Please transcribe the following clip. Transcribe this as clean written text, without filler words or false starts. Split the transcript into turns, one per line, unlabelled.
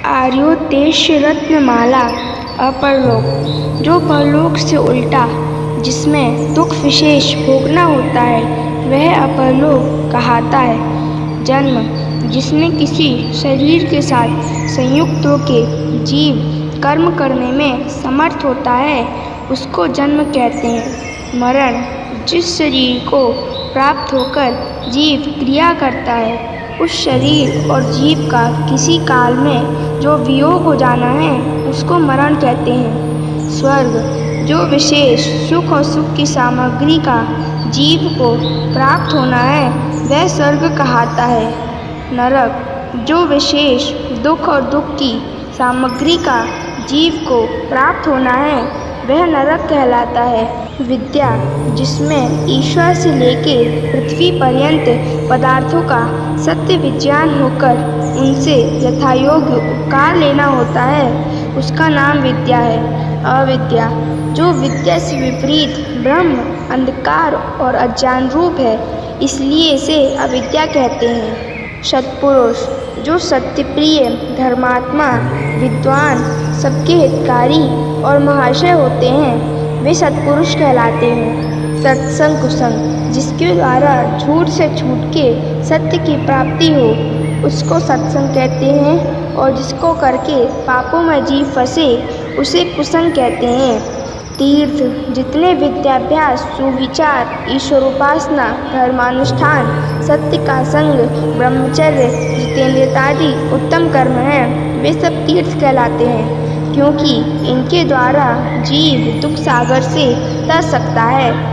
आर्योदेश रत्नमाला अपरलोक, जो परलोक से उल्टा, जिसमें दुख विशेष भोगना होता है, वह अपरलोक कहाता है। जन्म, जिसमें किसी शरीर के साथ संयुक्त होकर जीव कर्म करने में समर्थ होता है, उसको जन्म कहते हैं। मरण, जिस शरीर को प्राप्त होकर जीव क्रिया करता है, उस शरीर और जीव का किसी काल में जो वियोग हो जाना है, उसको मरण कहते हैं। स्वर्ग, जो विशेष सुख और सुख की सामग्री का जीव को प्राप्त होना है, वह स्वर्ग कहाता है। नरक, जो विशेष दुख और दुख की सामग्री का जीव को प्राप्त होना है, वह नरक कहलाता है। विद्या, जिसमें ईश्वर से लेके पृथ्वी पर्यंत पदार्थों का सत्य विज्ञान होकर उनसे यथायोग्य उपकार लेना होता है, उसका नाम विद्या है। अविद्या, जो विद्या से विपरीत ब्रह्म, अंधकार और अज्ञान रूप है, इसलिए इसे अविद्या कहते हैं। सत्पुरुष, जो सत्यप्रिय, धर्मात्मा, विद्वान, सबके हितकारी और महाशय होते हैं, वे सत्पुरुष कहलाते हैं। सत्संग कुसंग, जिसके द्वारा झूठ से छूट के सत्य की प्राप्ति हो, उसको सत्संग कहते हैं, और जिसको करके पापों में जीव फंसे, उसे कुसंग कहते हैं। तीर्थ, जितने विद्याभ्यास, सुविचार, ईश्वर उपासना, धर्मानुष्ठान, सत्य का संग, ब्रह्मचर्य, जितेंद्रियता आदि उत्तम कर्म हैं, वे सब तीर्थ कहलाते हैं, क्योंकि इनके द्वारा जीव दुख सागर से तर सकता है।